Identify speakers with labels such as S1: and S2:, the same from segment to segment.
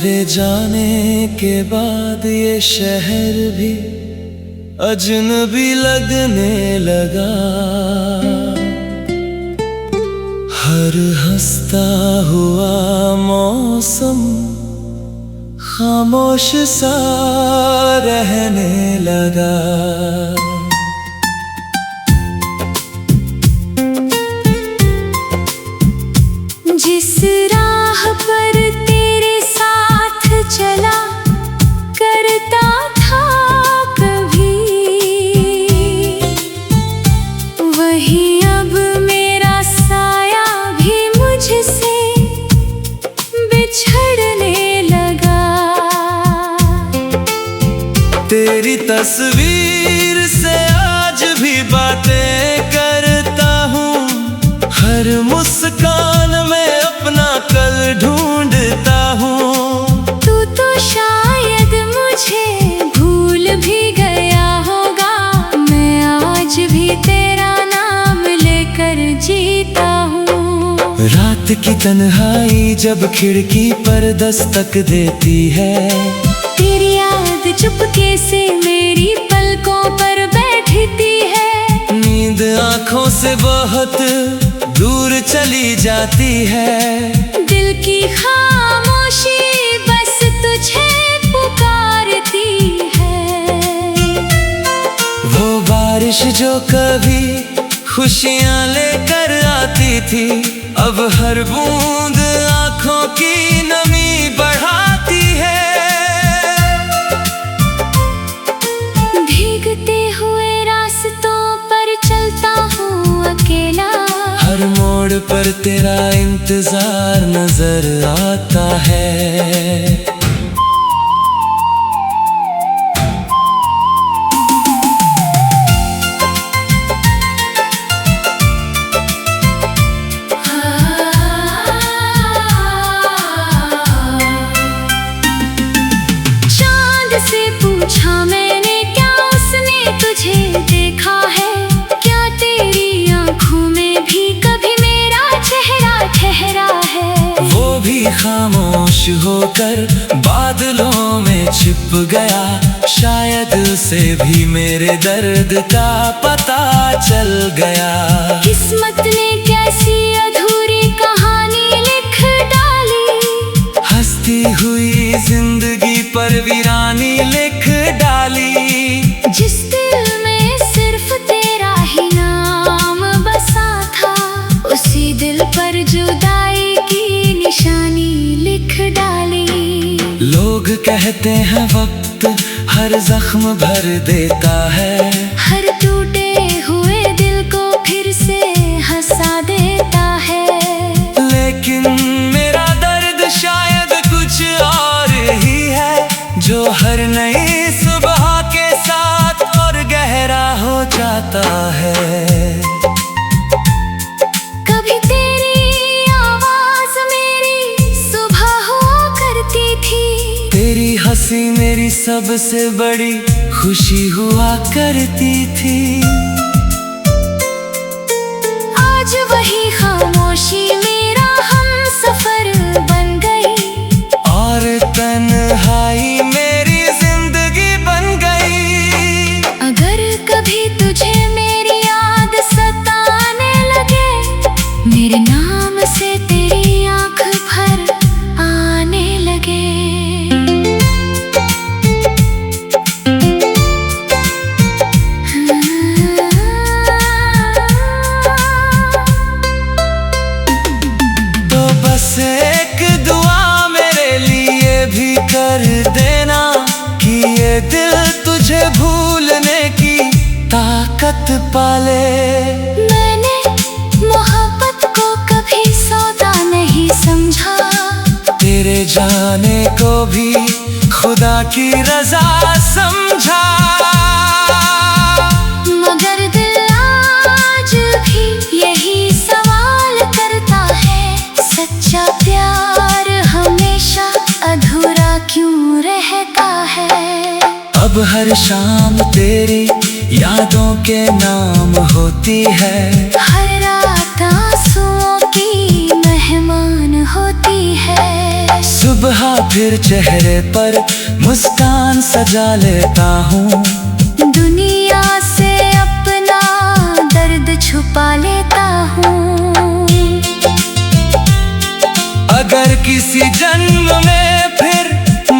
S1: तेरे जाने के बाद ये शहर भी अजनबी लगने लगा। हर हंसता हुआ मौसम खामोश सा रहने लगा।
S2: जिस राह पर तेरे साथ चला करता था कभी, वही अब मेरा साया भी मुझसे बिछड़ने लगा।
S1: तेरी तस्वीर से आज भी बातें करता हूँ, हर मुस्कान में अपना कल ढूंढता हूँ।
S2: तू तो शायद मुझे भूल भी गया होगा, मैं आज भी तेरा नाम लेकर जीता हूँ।
S1: रात की तन्हाई जब खिड़की पर दस्तक देती है,
S2: तेरी याद चुपके से मेरी पलकों पर बैठती है।
S1: नींद आँखों से बहुत दूर चली जाती है।
S2: दिल की खामोशी बस तुझे पुकारती है।
S1: वो बारिश जो कभी खुशियाँ लेकर आती थी, अब हर बूंद आँखों की नमी बढ़ाती है।
S2: भीगते हुए रास्तों पर चलता हूँ अकेला,
S1: हर मोड़ पर तेरा इंतजार नजर आता है।
S2: चांद से पूछा मैंने क्या उसने तुझे देखा है, क्या तेरी आंखों में भी कभी मेरा चेहरा ठहरा है।
S1: वो भी खामोश होकर बादलों में छिप गया, शायद उसे भी मेरे दर्द का पता चल गया।
S2: किस्मत ने कैसी अधूरी कहानी लिख डाली,
S1: हंसती हुई जिंदगी पर वीरानी लिख डाली।
S2: जिस दिल में सिर्फ तेरा ही नाम बसा था, उसी दिल पर जुदाई की निशानी लिख डाली।
S1: लोग कहते हैं वक्त हर जख्म भर देता है,
S2: हर टूटे हुए दिल को फिर से हंसा देता है।
S1: लेकिन मेरा दर्द शायद कुछ और ही है, जो हर नई सुबह के साथ और गहरा हो जाता है।
S2: कभी तेरी आवाज मेरी सुबह हुआ करती थी,
S1: तेरी हंसी मेरी सबसे बड़ी खुशी हुआ करती थी।
S2: आज वही खामोशी मेरा हमसफर बन गई,
S1: और तन्हाई मेरी जिंदगी बन गई।
S2: अगर कभी तुझे मेरी याद सताने लगे, मेरे नाम से तेरी आंख भर आने लगे।
S1: तो बस एक दुआ मेरे लिए भी कर देना, कि ये दिल तुझे भूलने की ताकत पाले।
S2: मैंने मोहब्बत को कभी सौदा नहीं समझा,
S1: तेरे जाने को भी खुदा की रजा समझा।
S2: मगर दिल आज भी यही सवाल करता है, सच्चा प्यार हमेशा अधूरा क्यों रहता है।
S1: अब हर शाम तेरी यादों के नाम होती है,
S2: हर रात आंसुओं की मेहमान होती है।
S1: सुबह फिर चेहरे पर मुस्कान सजा लेता हूँ।
S2: दुनिया से अपना दर्द छुपा लेता हूँ।
S1: अगर किसी जन्म में फिर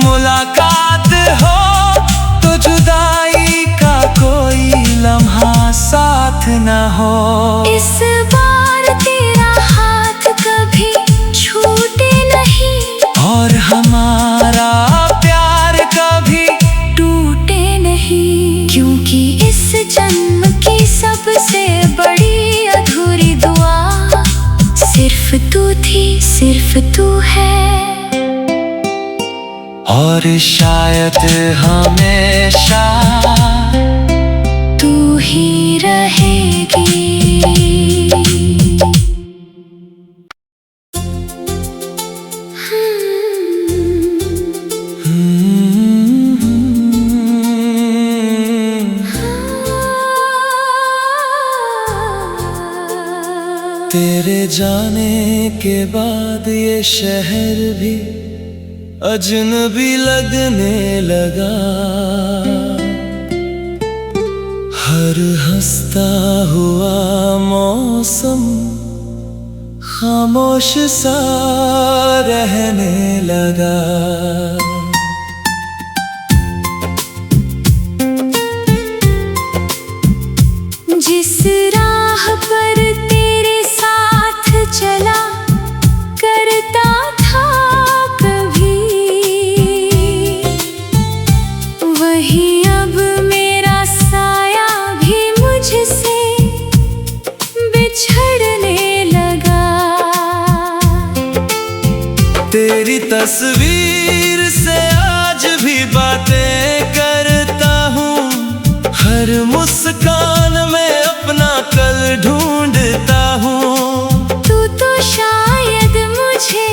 S1: मुलाकात हो तो जुदाई का कोई लम्हा साथ न हो।
S2: इस बार तेरा हाथ कभी छूटे नहीं
S1: और हमारा प्यार कभी
S2: टूटे नहीं, क्योंकि इस जन्म की सबसे बड़ी अधूरी दुआ सिर्फ तू थी, सिर्फ तू है।
S1: और शायद हमेशा
S2: तू ही रहेगी।
S1: तेरे जाने के बाद ये शहर भी अजनबी लगने लगा। हर हंसता हुआ मौसम खामोश सा रहने लगा।
S2: जिस राह पर तेरे साथ चला करता था कभी, वही अब मेरा साया भी मुझसे बिछड़ने लगा।
S1: तेरी तस्वीर से आज भी बातें करता हूँ। हर मुस्कान में अपना कल ढूंढता हूँ।
S2: तू तो शायद मुझे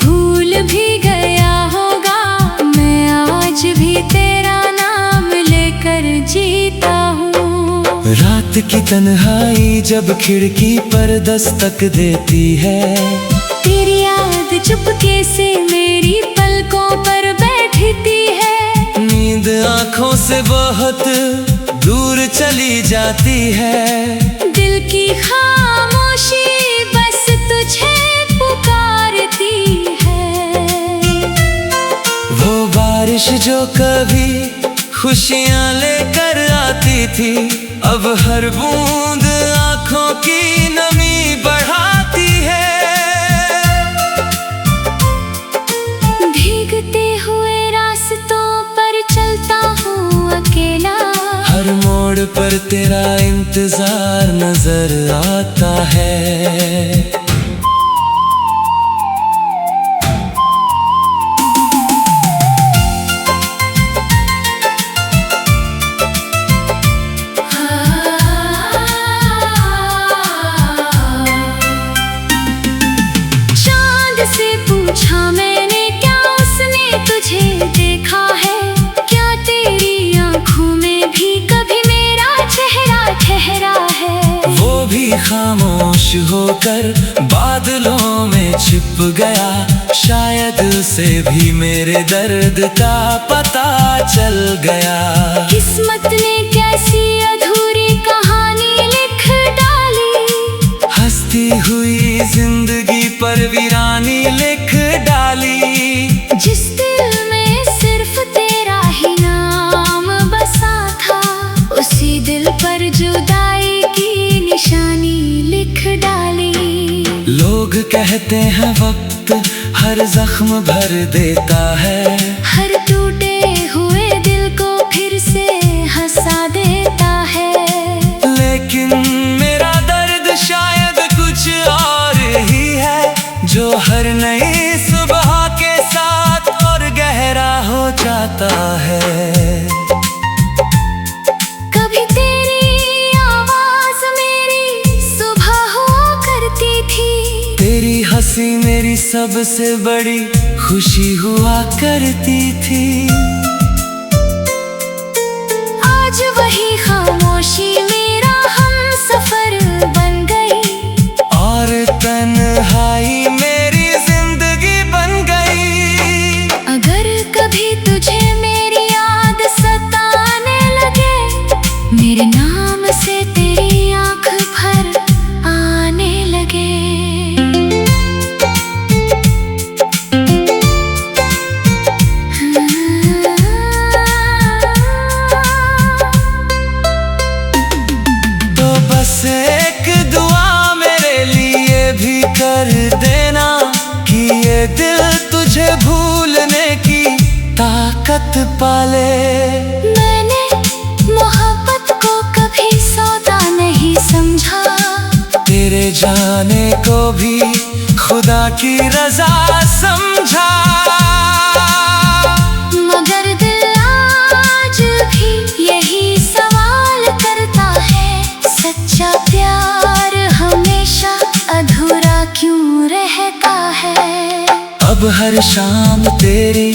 S2: भूल भी गया होगा, मैं आज भी तेरा नाम लेकर जीता हूँ।
S1: रात की तन्हाई जब खिड़की पर दस्तक देती है,
S2: तेरी याद चुपके से मेरी पलकों पर बैठती है।
S1: नींद आँखों से बहुत दूर चली जाती है।
S2: दिल की खामोशी बस तुझे पुकारती है।
S1: वो बारिश जो कभी खुशियाँ लेकर आती थी, अब हर बूंद आँखों की नमी बढ़ाती है।
S2: भीगते हुए रास्तों पर चलता हूँ अकेला।
S1: हर मोड़ पर तेरा इंतजार नजर आता है।
S2: चांद से पूछा मैंने, क्या उसने तुझे देखा है? क्या तेरी आंखों में भी कभी मेरा चेहरा ठहरा है?
S1: वो भी खामोश होकर बादलों में छिप गया। शायद उसे भी मेरे दर्द का पता चल गया।
S2: किस्मत ने कैसी अधूरी कहानी लिख डाली,
S1: हंसती हुई जिंदगी पर वीरानी लिख डाली।
S2: जिस दिल में सिर्फ तेरा ही नाम बसा था, उसी दिल पर जुदाई की निशानी लिख डाली।
S1: लोग कहते हैं वक्त हर जख्म भर देता है,
S2: हर टूटे हुए दिल को फिर से हंसा देता है।
S1: लेकिन मेरा दर्द शायद कुछ और ही है, जो हर नई सुबह के साथ और गहरा हो जाता है।
S2: कभी तेरी आवाज मेरी सुबह हुआ करती थी,
S1: तेरी हंसी मेरी सबसे बड़ी खुशी हुआ करती थी।
S2: आज वही खामोशी मेरा हमसफर बन गई,
S1: और तन्हाई मेरी जिंदगी बन गई। शायद पाले।
S2: मैंने मोहब्बत को कभी सौदा नहीं समझा,
S1: तेरे जाने को भी खुदा की रजा समझा।
S2: मगर दिल आज भी यही सवाल करता है, सच्चा प्यार हमेशा अधूरा क्यों रहता है।
S1: अब हर शाम तेरी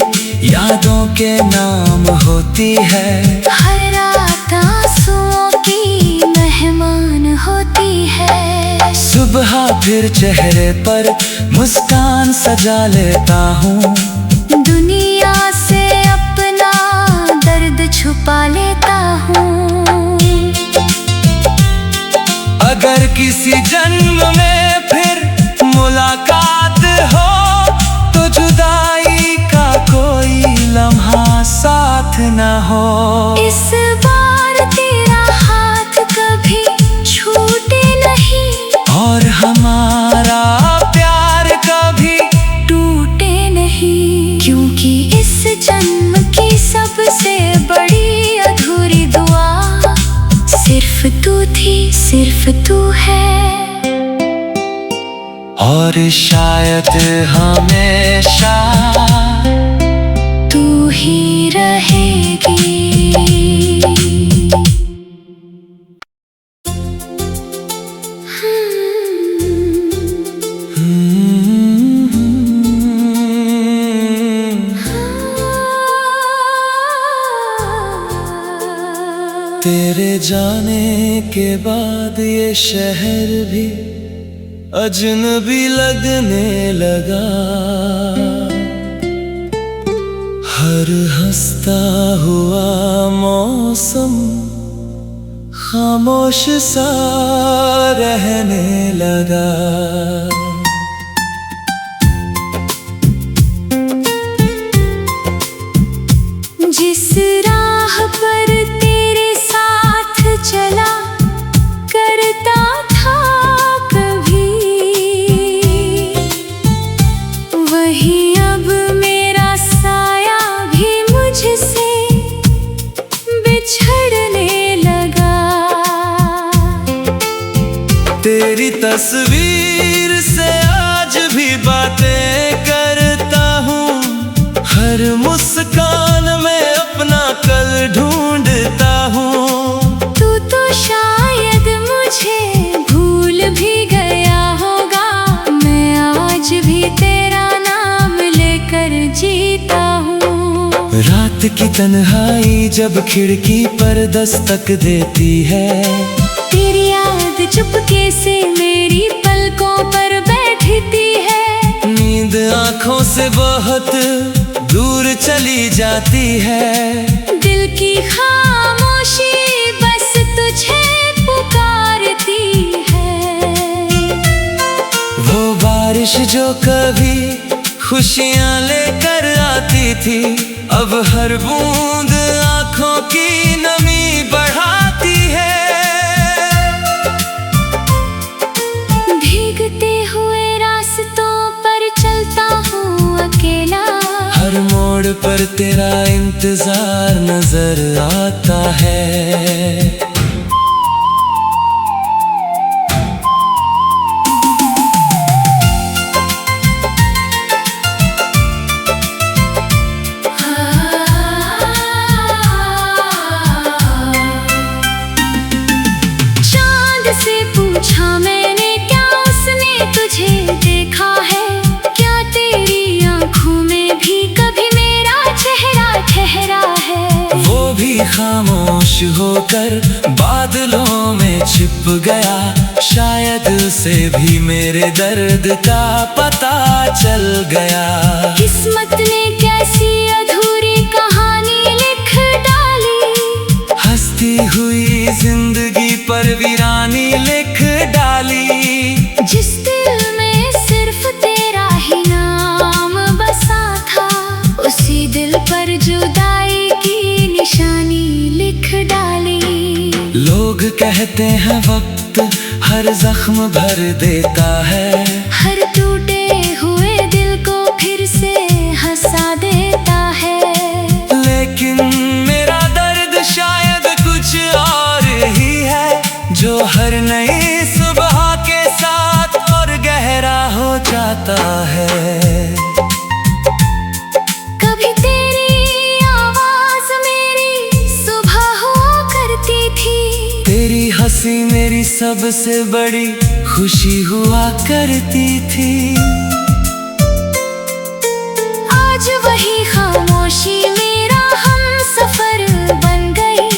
S1: यादों के नाम होती है,
S2: हर रात आंसुओं की मेहमान होती है।
S1: सुबह फिर चेहरे पर मुस्कान सजा लेता हूँ,
S2: दुनिया से अपना दर्द छुपा लेता हूँ।
S1: अगर किसी जन्म में फिर मुलाकात हो तो जुदाई का कोई लम्हा साथ न हो।
S2: इस बार तेरा हाथ कभी छूटे नहीं,
S1: और हमारा प्यार कभी
S2: टूटे नहीं। क्योंकि इस जन्म की सबसे बड़ी अधूरी दुआ सिर्फ तू थी, सिर्फ तू है।
S1: और शायद हमेशा
S2: तू ही रहेगी।
S1: तेरे जाने के बाद ये शहर भी अजनबी लगने लगा। हर हंसता हुआ मौसम खामोश सा रहने लगा।
S2: जिस राह पर तेरे साथ चला करता था कभी, वही अब मेरा साया भी मुझसे बिछड़ने लगा।
S1: तेरी तस्वीर से आज भी बातें करता हूँ, हर मुस्कान में अपना कल ढूंढता हूँ।
S2: तू तो शायद मुझे भूल भी गया होगा, मैं आज भी तेरा नाम लेकर जीता हूँ।
S1: रात की तन्हाई जब खिड़की पर दस्तक देती है,
S2: तेरी याद चुपके से मेरी पलकों पर बैठती है।
S1: नींद आँखों से बहुत दूर चली जाती है।
S2: दिल की खामोशी बस तुझे पुकारती है।
S1: वो बारिश जो कभी खुशियाँ लेकर आती थी, अब हर बूंद आँखों की नमी बढ़ाती है।
S2: भीगते हुए रास्तों पर चलता हूँ अकेला,
S1: हर मोड़ पर तेरा इंतजार नजर आता है।
S2: चांद से पूछा मैंने क्या उसने तुझे देखा है, क्या तेरी आंखों में भी कभी मेरा चेहरा ठहरा है।
S1: वो भी खामोश होकर बादलों में छिप गया, शायद उसे भी मेरे दर्द का पता चल गया।
S2: किस्मत ने कैसी अधूरी कहानी लिख डाली,
S1: हंसती हुई जिंदगी पर वीरानी लिख डाली।
S2: जिस दिल में सिर्फ तेरा ही नाम बसा था, उसी दिल पर जुदाई की निशानी लिख डाली।
S1: लोग कहते हैं वक्त हर जख्म भर देता है,
S2: हर टूटे हुए दिल को फिर से हंसा देता है।
S1: लेकिन मेरा दर्द शायद कुछ और ही है, जो हर नई सुबह के साथ और गहरा हो जाता है।
S2: कभी तेरी आवाज मेरी सुबह हुआ करती थी,
S1: तेरी हंसी मेरी सबसे बड़ी खुशी हुआ करती थी।
S2: आज वही खामोशी मेरा हम सफर बन गई,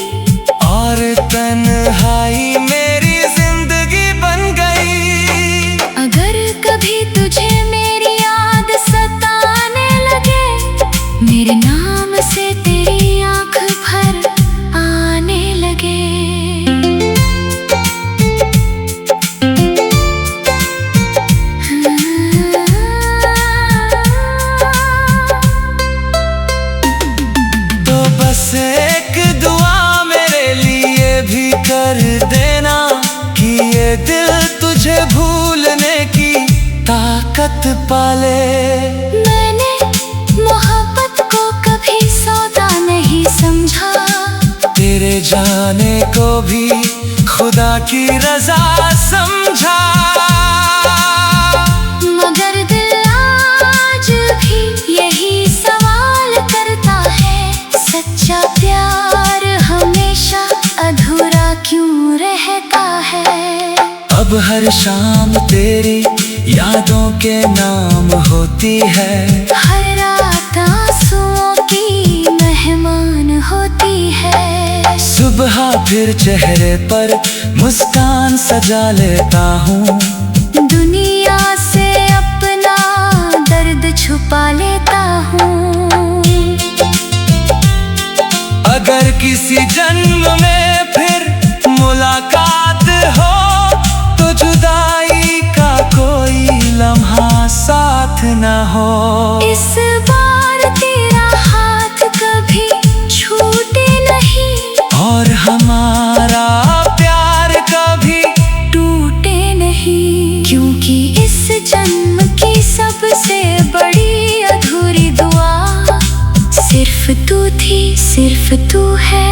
S1: और तन्हाई मेरी जिंदगी बन गई।
S2: अगर कभी तुझे मेरी याद सताने लगे, मेरे नाम से तेरी आंख भर आने लगे।
S1: एक दुआ मेरे लिए भी कर देना, कि ये दिल तुझे भूलने की ताकत पाले।
S2: मैंने मोहब्बत को कभी सौदा नहीं समझा,
S1: तेरे जाने को भी खुदा की रजा समझा।
S2: मगर दिल आज भी यही सवाल करता है, सच्चा प्यार हमेशा अधूरा क्यों रहता है।
S1: अब हर शाम तेरी यादों के नाम होती है,
S2: हर रात आंसुओं की मेहमान होती है।
S1: सुबह फिर चेहरे पर मुस्कान सजा लेता हूँ,
S2: दुनिया से अपना दर्द छुपा लेता हूँ।
S1: अगर किसी जन्म में फिर मुलाकात हो, तो जुदाई का कोई लम्हा साथ न हो।
S2: इस बार तेरा हाथ कभी छूटे नहीं,
S1: और हमारा प्यार कभी
S2: टूटे नहीं, क्योंकि इस जन्म की सबसे बड़ी अधूरी दुआ सिर्फ तू थी, सिर्फ तू है,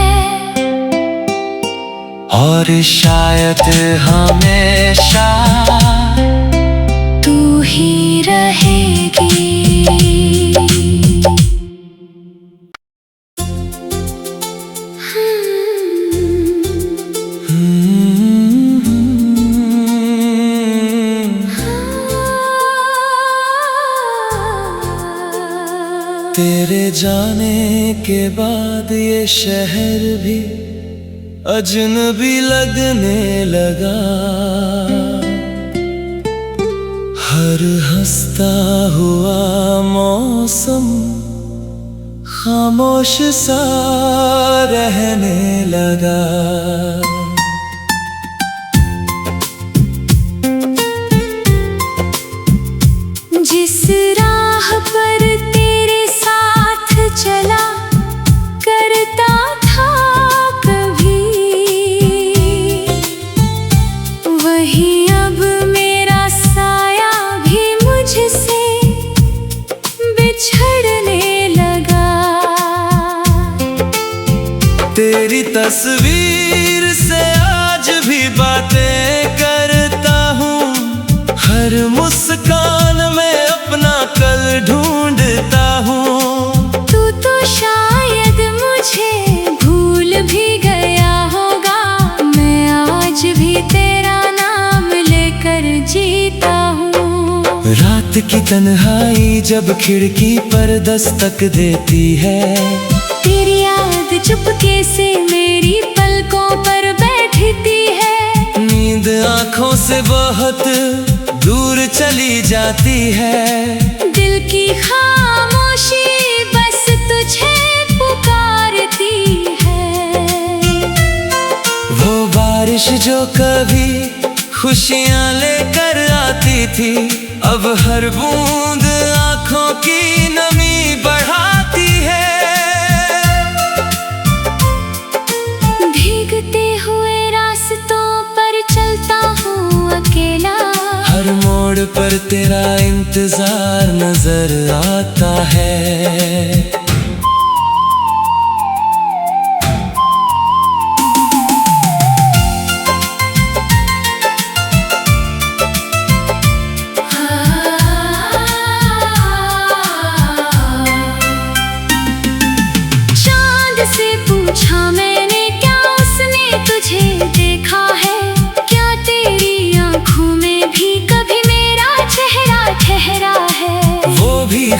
S1: और शायद हमेशा
S2: तू ही रहेगी।
S1: तेरे जाने के बाद ये शहर भी अजनबी लगने लगा। हर हंसता हुआ मौसम खामोश सा रहने लगा।
S2: जिस राह पर तेरे साथ चला करता था कभी, वही अब मेरा साया भी मुझसे बिछड़ने लगा।
S1: तेरी तस्वीर से आज भी बातें करता हूँ, हर मुस्कान में अपना कल ढूंढता हूँ।
S2: तू तो शायद मुझे भूल भी गया होगा, मैं आज भी तेरा नाम लेकर जीता हूँ।
S1: रात की तन्हाई जब खिड़की पर दस्तक देती है,
S2: तेरी याद चुपके से मेरी पलकों पर बैठती है।
S1: नींद आँखों से बहुत दूर चली जाती है।
S2: दिल की खामोशी बस तुझे पुकारती है।
S1: वो बारिश जो कभी खुशियाँ लेकर आती थी, अब हर बूंद आँखों की नमी बढ़ाती है।
S2: भीगते हुए रास्तों पर चलता हूँ अकेला,
S1: हर मोड़ पर तेरा इंतजार नजर आता है।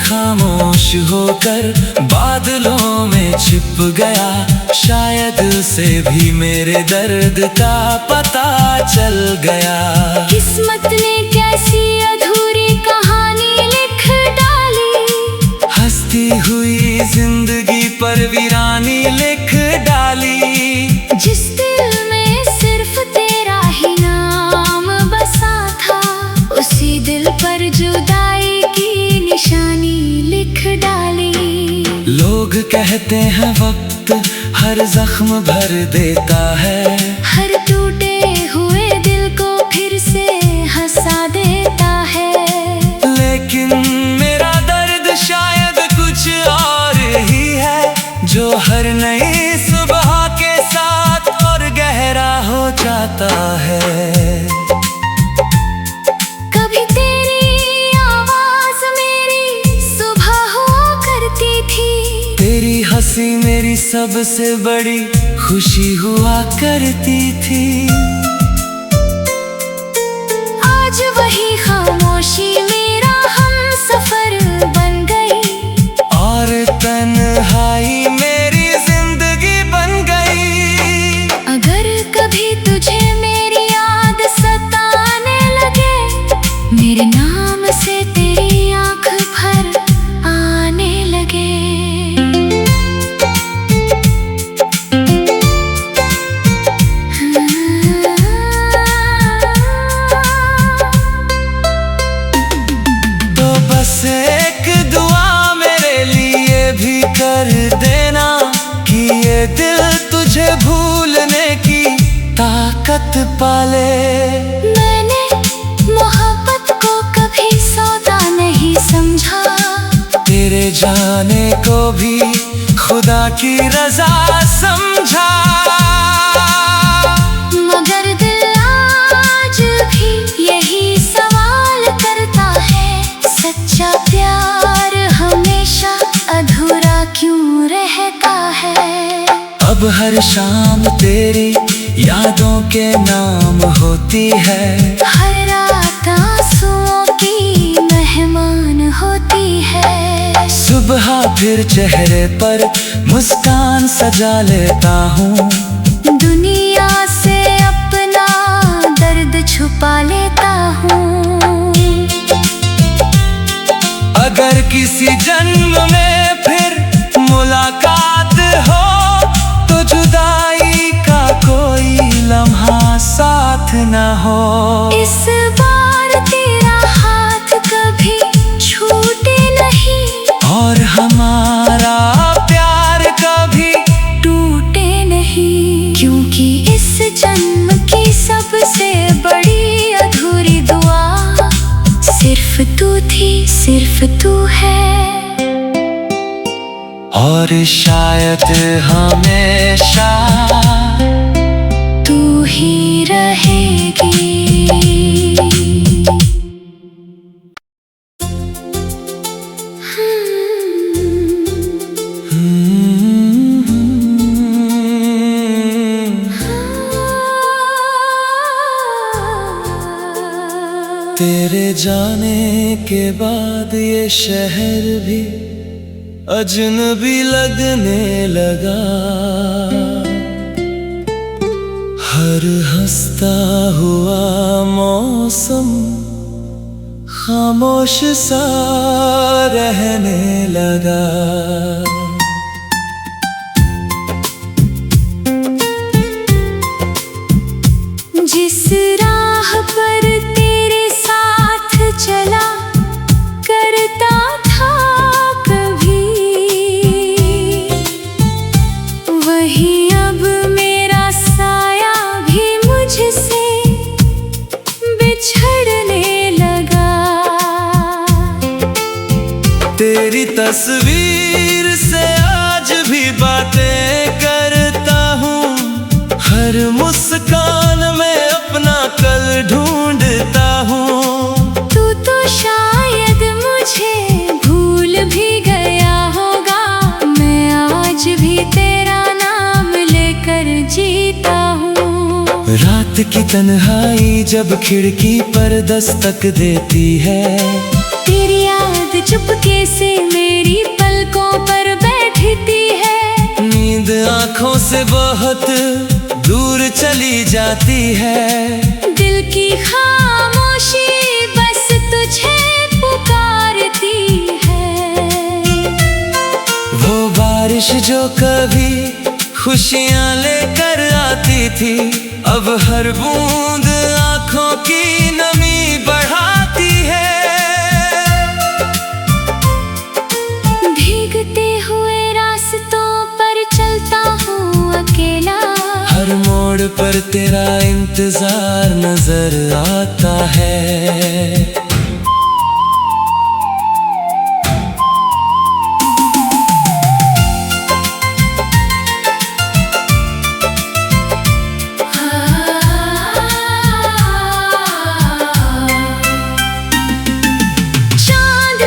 S1: खामोश होकर बादलों में छिप गया। शायद उसे भी मेरे दर्द का पता चल गया।
S2: किस्मत ने कैसी अधूरी कहानी लिख डाली,
S1: हंसती हुई जिंदगी पर वीरानी लिख डाली।
S2: जिस दिल में सिर्फ तेरा ही नाम बसा था, उसी दिल पर जुदाई की निशानी लिख डाली।
S1: लोग कहते हैं वक्त हर जख्म भर देता है,
S2: हर टूटे हुए दिल को फिर से हंसा देता है।
S1: लेकिन मेरा दर्द शायद कुछ और ही है, जो हर नई सुबह के साथ और गहरा हो जाता है।
S2: कभी तेरी आवाज मेरी सुबह हुआ करती थी,
S1: तेरी हंसी मेरी सबसे बड़ी खुशी हुआ करती थी।
S2: आज वही खामोशी मेरा हमसफर बन गई,
S1: और तन्हाई मेरी जिंदगी बन गई।
S2: अगर कभी तुझे मेरी याद सताने लगे, मेरे नाम से तेरी आंख भर आने लगे।
S1: तो बस एक दुआ मेरे लिए भी कर देना, कि ये दिल तुझे भूलने की ताकत पाले।
S2: मैंने मोहब्बत को कभी सौदा नहीं समझा,
S1: तेरे जाने को भी खुदा की रजा समझा।
S2: मगर दिल आज भी यही सवाल करता है, सच्चा प्यार हमेशा अधूरा क्यों रहता है।
S1: अब हर शाम तेरी यादों के नाम होती है,
S2: हर रात आंसुओं की मेहमान होती है।
S1: सुबह फिर चेहरे पर मुस्कान सजा लेता हूँ,
S2: दुनिया से अपना दर्द छुपा लेता हूँ।
S1: अगर किसी जन्म में फिर मुलाकात हो, तो जुदाई का कोई लम्हा साथ न हो।
S2: इस बार तेरा हाथ कभी छूटे नहीं,
S1: और हमारा प्यार कभी
S2: टूटे नहीं। क्योंकि इस जन्म की सबसे बड़ी अधूरी दुआ सिर्फ तू थी, सिर्फ तू है।
S1: और शायद हमेशा
S2: तू ही रहेगी।
S1: तेरे जाने के बाद ये शहर भी अजनबी लगने लगा। हर हंसता हुआ मौसम खामोश सा रहने लगा।
S2: जिस राह पर तेरे साथ चला करता था कभी, वही अब मेरा साया भी मुझसे बिछड़ने लगा।
S1: तेरी तस्वीर से आज भी बातें करता हूँ, हर मुस्कान में अपना कल ढूंढता हूँ।
S2: तू तो शायद मुझे भूल भी गया होगा, मैं आज भी तेरा नाम लेकर जीता हूँ।
S1: रात की तन्हाई जब खिड़की पर दस्तक देती है,
S2: तेरी याद चुपके से मेरी पलकों पर बैठती है।
S1: नींद आँखों से बहुत दूर चली जाती है।
S2: दिल की खामोशी बस तुझे पुकारती है।
S1: वो बारिश जो कभी खुशियाँ लेकर आती थी, अब हर बूंद आँखों की नमी बढ़ाती है।
S2: भीगते हुए रास्तों पर चलता हूँ अकेला।
S1: हर मोड़ पर तेरा इंतजार नजर आता है।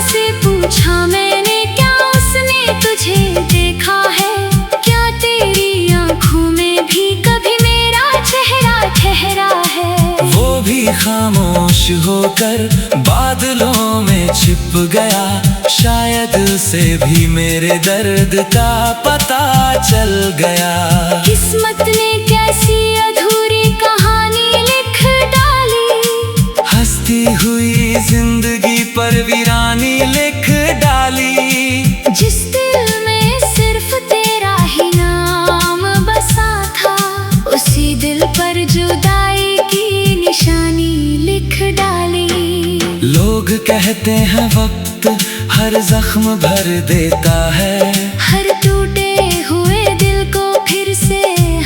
S2: से पूछा मैंने, क्या उसने तुझे देखा है? क्या तेरी आँखों में भी कभी मेरा चेहरा ठहरा है?
S1: वो भी खामोश होकर बादलों में छिप गया। शायद उसे भी मेरे दर्द का पता चल गया।
S2: किस्मत ने कैसी अधूरी कहानी लिख डाली।
S1: हंसती हुई जिंदगी पर वीरानी लिख डाली।
S2: जिस दिल में सिर्फ तेरा ही नाम बसा था, उसी दिल पर जुदाई की निशानी लिख डाली।
S1: लोग कहते हैं वक्त हर जख्म भर देता है।
S2: हर टूटे हुए दिल को फिर से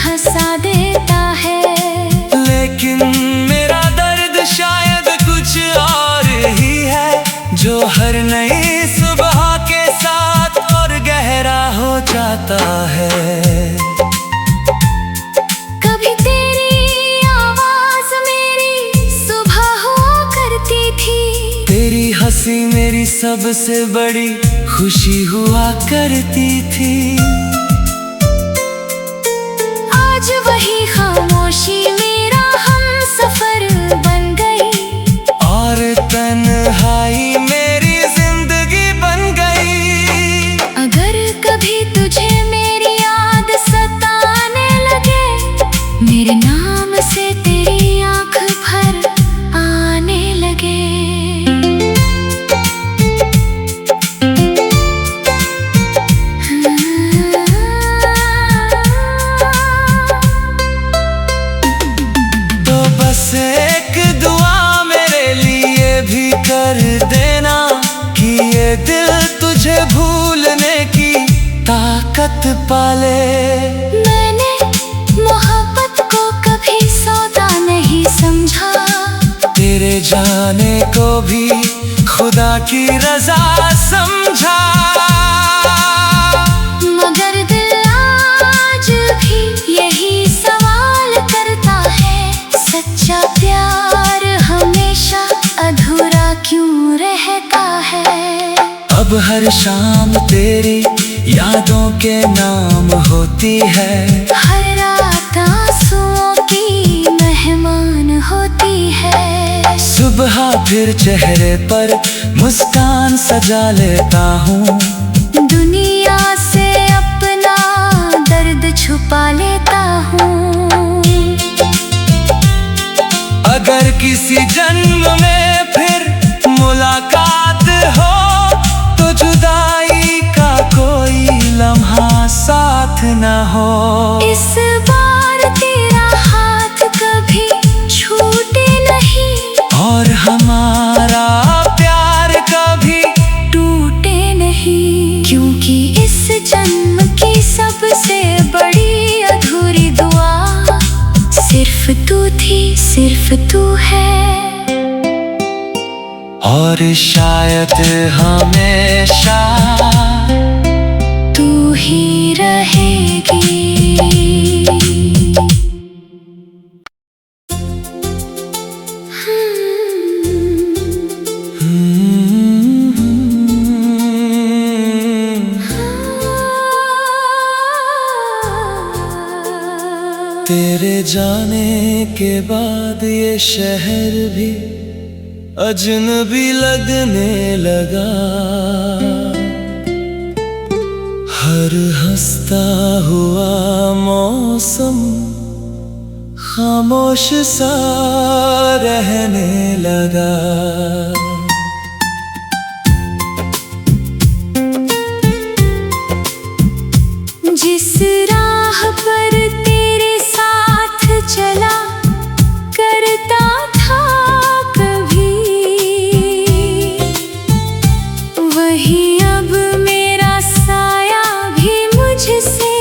S2: हंसा देता है।
S1: लेकिन मेरा दर्द शायद कुछ और ही है, जो हर नई सुबह के साथ और गहरा हो जाता है।
S2: कभी तेरी आवाज मेरी सुबह हुआ करती थी।
S1: तेरी हंसी मेरी सबसे बड़ी खुशी हुआ करती थी।
S2: आज वही खामोशी मेरा हमसफर बन गई।
S1: और तन्हाई मेरी जिंदगी बन गई।
S2: अगर कभी तुझे मेरी याद सताने लगे, मेरे नाम से तेरी आँख भर आने लगे।
S1: तो बस एक दुआ मेरे लिए भी कर देना, कि ये दिल तुझे भूलने की ताकत पाले।
S2: मैंने मोहब्बत को कभी सौदा नहीं समझा।
S1: तेरे जाने को भी खुदा की रजा समझा।
S2: मगर दिल आज भी यही सवाल करता है, सच्चा प्यार हमेशा अधूरा क्यों रहता है?
S1: अब हर शाम तेरी यादों के नाम होती है।
S2: हर रात आंसुओं की मेहमान होती है।
S1: सुबह फिर चेहरे पर मुस्कान सजा लेता हूँ।
S2: दुनिया से अपना दर्द छुपा लेता हूँ।
S1: अगर किसी जन्म में फिर मुलाकात हो, तो जुदाई का कोई लम्हा साथ न हो।
S2: इस बार तेरा हाथ कभी छूटे नहीं,
S1: और हमारा प्यार कभी
S2: टूटे नहीं। क्योंकि इस जन्म की सबसे बड़ी अधूरी दुआ सिर्फ तू थी, सिर्फ तू है।
S1: और शायद हमेशा
S2: तू ही रहेगी।
S1: तेरे जाने के बाद ये शहर भी अजनबी लगने लगा। हर हंसता हुआ मौसम खामोश सा रहने लगा।
S2: जिस राह पर तेरे साथ चला करता था कभी, वही अब मेरा साया भी मुझसे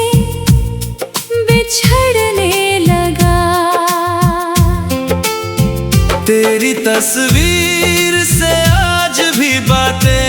S2: बिछड़ने लगा।
S1: तेरी तस्वीर से आज भी बातें